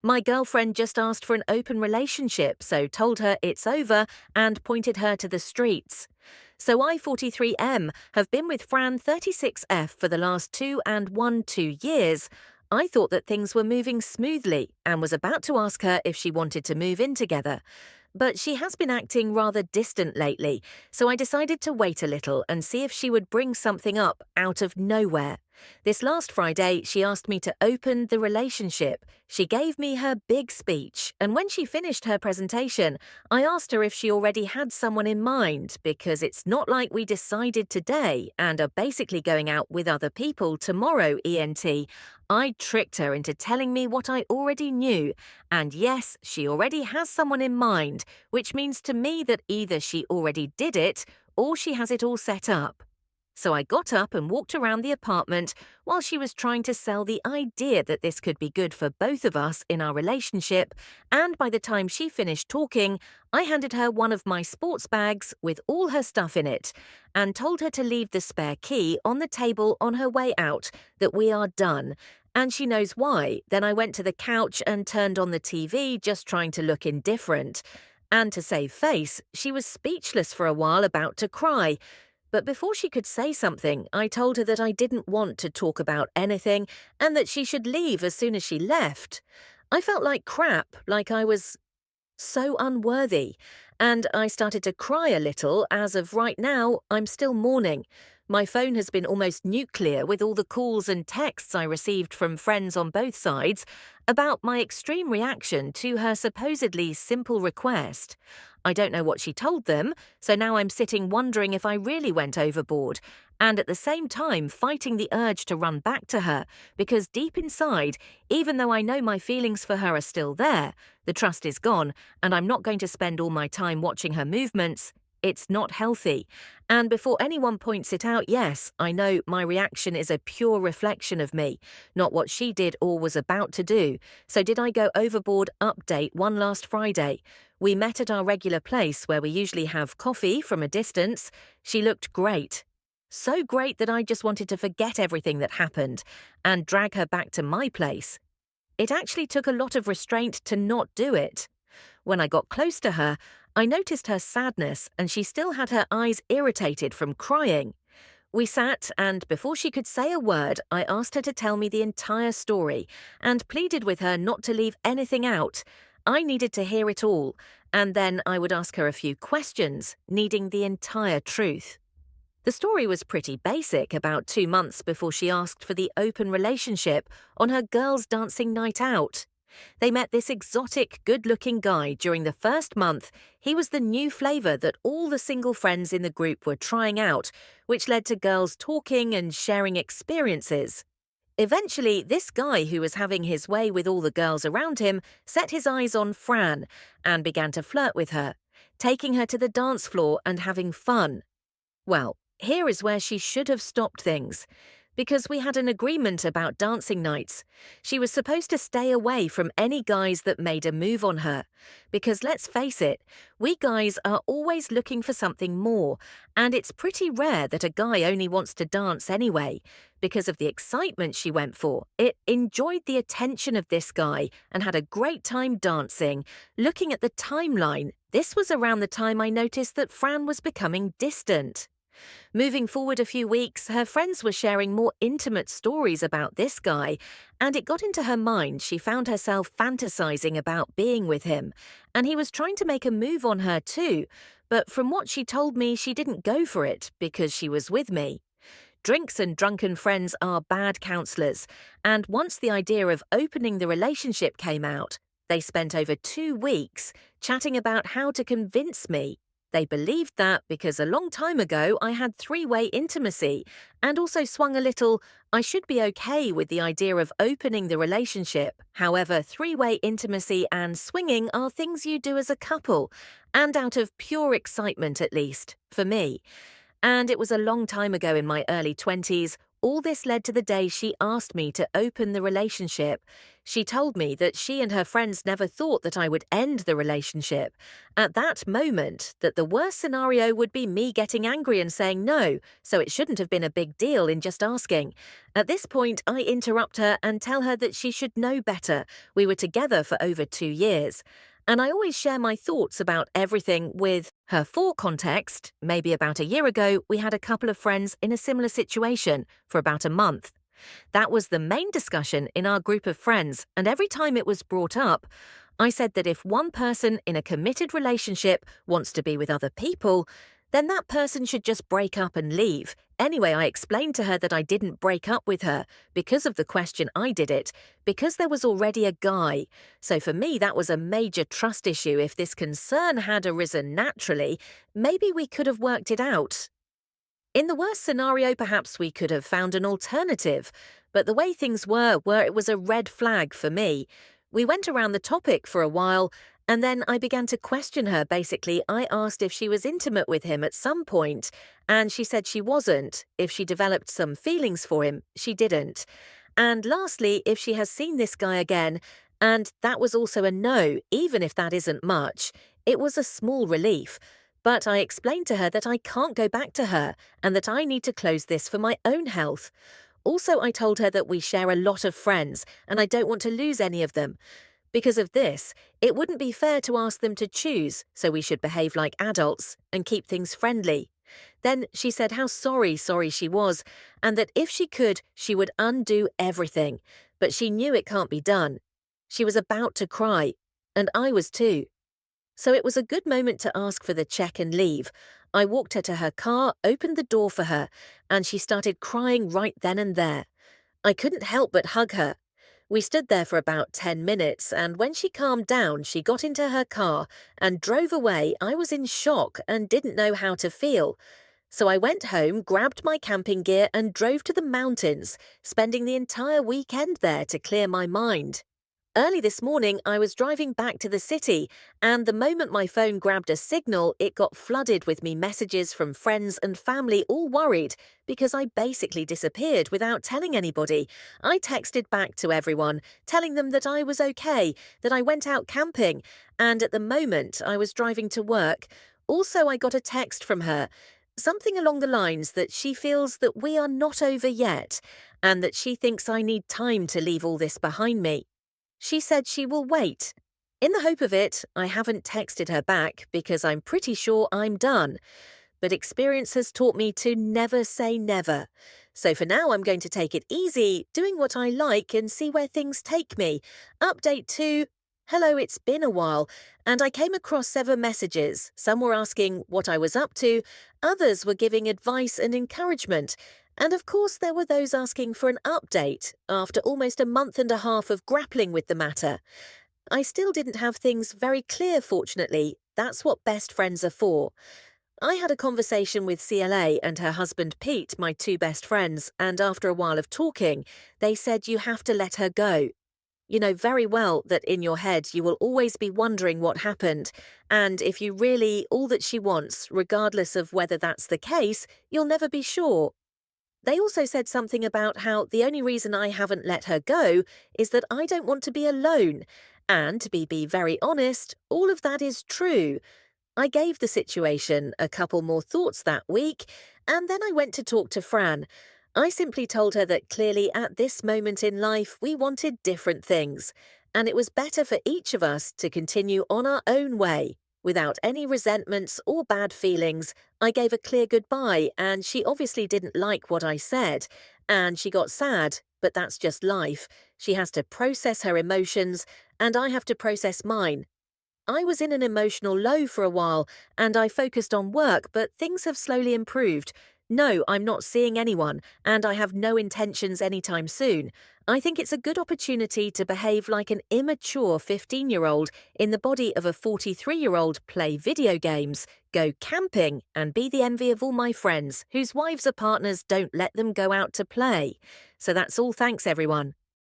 My girlfriend just asked for an open relationship, so told her it's over and pointed her to the streets. So I 43M have been with Fran 36F for the last 2 years. I thought that things were moving smoothly and was about to ask her if she wanted to move in together. But she has been acting rather distant lately, so I decided to wait a little and see if she would bring something up out of nowhere. This last Friday, she asked me to open the relationship. She gave me her big speech, and when she finished her presentation, I asked her if she already had someone in mind, because it's not like we decided today and are basically going out with other people tomorrow, ENT. I tricked her into telling me what I already knew, and yes, she already has someone in mind, which means to me that either she already did it or she has it all set up. So I got up and walked around the apartment while she was trying to sell the idea that this could be good for both of us in our relationship, and by the time she finished talking, I handed her one of my sports bags with all her stuff in it and told her to leave the spare key on the table on her way out, that we are done. And she knows why. Then I went to the couch and turned on the TV, just trying to look indifferent. And to save face, she was speechless for a while, about to cry. But before she could say something, I told her that I didn't want to talk about anything and that she should leave as soon as she left. I felt like crap, like I was so unworthy, and I started to cry a little. As of right now, I'm still mourning. My phone has been almost nuclear with all the calls and texts I received from friends on both sides about my extreme reaction to her supposedly simple request. I don't know what she told them, so now I'm sitting wondering if I really went overboard, and at the same time fighting the urge to run back to her, because deep inside, even though I know my feelings for her are still there, the trust is gone, and I'm not going to spend all my time watching her movements. It's not healthy. And before anyone points it out, yes, I know my reaction is a pure reflection of me, not what she did or was about to do. So did I go overboard? Update one last Friday. We met at our regular place where we usually have coffee from a distance. She looked great. So great that I just wanted to forget everything that happened and drag her back to my place. It actually took a lot of restraint to not do it. When I got close to her, I noticed her sadness, and she still had her eyes irritated from crying. We sat, and before she could say a word, I asked her to tell me the entire story and pleaded with her not to leave anything out. I needed to hear it all, and then I would ask her a few questions, needing the entire truth. The story was pretty basic. About 2 months before she asked for the open relationship on her girls' dancing night out. They met this exotic, good-looking guy during the first month. He was the new flavor that all the single friends in the group were trying out, which led to girls talking and sharing experiences. Eventually, this guy who was having his way with all the girls around him set his eyes on Fran and began to flirt with her, taking her to the dance floor and having fun. Well, here is where she should have stopped things, because we had an agreement about dancing nights. She was supposed to stay away from any guys that made a move on her, because let's face it, we guys are always looking for something more, and it's pretty rare that a guy only wants to dance anyway. Because of the excitement she went for, it enjoyed the attention of this guy and had a great time dancing. Looking at the timeline, this was around the time I noticed that Fran was becoming distant. Moving forward a few weeks, her friends were sharing more intimate stories about this guy, and it got into her mind. She found herself fantasizing about being with him, and he was trying to make a move on her too, but from what she told me, she didn't go for it because she was with me. Drinks and drunken friends are bad counselors, and once the idea of opening the relationship came out, they spent over 2 weeks chatting about how to convince me. They believed that because a long time ago I had three-way intimacy, and also swung a little, I should be okay with the idea of opening the relationship. However, three-way intimacy and swinging are things you do as a couple, and out of pure excitement, at least, for me. And it was a long time ago, in my early 20s. All this led to the day she asked me to open the relationship. She told me that she and her friends never thought that I would end the relationship. At that moment, that the worst scenario would be me getting angry and saying no, so it shouldn't have been a big deal in just asking. At this point, I interrupt her and tell her that she should know better. We were together for over 2 years. And I always share my thoughts about everything with her. For context, maybe about a year ago, we had a couple of friends in a similar situation for about a month. That was the main discussion in our group of friends, and every time it was brought up, I said that if one person in a committed relationship wants to be with other people, then that person should just break up and leave. Anyway, I explained to her that I didn't break up with her because of the question I did it, because there was already a guy. So for me, that was a major trust issue. If this concern had arisen naturally, maybe we could have worked it out. In the worst scenario, perhaps we could have found an alternative, but the way things were it was a red flag for me. We went around the topic for a while, and then I began to question her. Basically, I asked if she was intimate with him at some point, and she said she wasn't. If she developed some feelings for him, she didn't. And lastly, if she has seen this guy again, and that was also a no, even if that isn't much. It was a small relief. But I explained to her that I can't go back to her and that I need to close this for my own health. Also, I told her that we share a lot of friends and I don't want to lose any of them. Because of this, it wouldn't be fair to ask them to choose, so we should behave like adults and keep things friendly. Then she said how sorry she was, and that if she could, she would undo everything. But she knew it can't be done. She was about to cry, and I was too. So it was a good moment to ask for the check and leave. I walked her to her car, opened the door for her, and she started crying right then and there. I couldn't help but hug her. We stood there for about 10 minutes, and when she calmed down, she got into her car and drove away. I was in shock and didn't know how to feel. So I went home, grabbed my camping gear, and drove to the mountains, spending the entire weekend there to clear my mind. Early this morning, I was driving back to the city, and the moment my phone grabbed a signal, it got flooded with me messages from friends and family, all worried because I basically disappeared without telling anybody. I texted back to everyone, telling them that I was okay, that I went out camping, and at the moment I was driving to work. Also, I got a text from her, something along the lines that she feels that we are not over yet, and that she thinks I need time to leave all this behind me. She said she will wait. In the hope of it, I haven't texted her back because I'm pretty sure I'm done. But experience has taught me to never say never. So for now, I'm going to take it easy, doing what I like and see where things take me. Update 2. Hello, it's been a while, and I came across 7 messages. Some were asking what I was up to, others were giving advice and encouragement. And of course, there were those asking for an update after almost a month and a half of grappling with the matter. I still didn't have things very clear, fortunately. That's what best friends are for. I had a conversation with CLA and her husband Pete, my 2 best friends, and after a while of talking, they said you have to let her go. You know very well that in your head you will always be wondering what happened, and if you really all that she wants, regardless of whether that's the case, you'll never be sure. They also said something about how the only reason I haven't let her go is that I don't want to be alone. And to be very honest, all of that is true. I gave the situation a couple more thoughts that week, and then I went to talk to Fran. I simply told her that clearly at this moment in life we wanted different things, and it was better for each of us to continue on our own way. Without any resentments or bad feelings, I gave a clear goodbye, and she obviously didn't like what I said, and she got sad, but that's just life. She has to process her emotions, and I have to process mine. I was in an emotional low for a while, and I focused on work, but things have slowly improved. No, I'm not seeing anyone, and I have no intentions anytime soon. I think it's a good opportunity to behave like an immature 15-year-old in the body of a 43-year-old, play video games, go camping, and be the envy of all my friends whose wives or partners don't let them go out to play. So that's all. Thanks, everyone.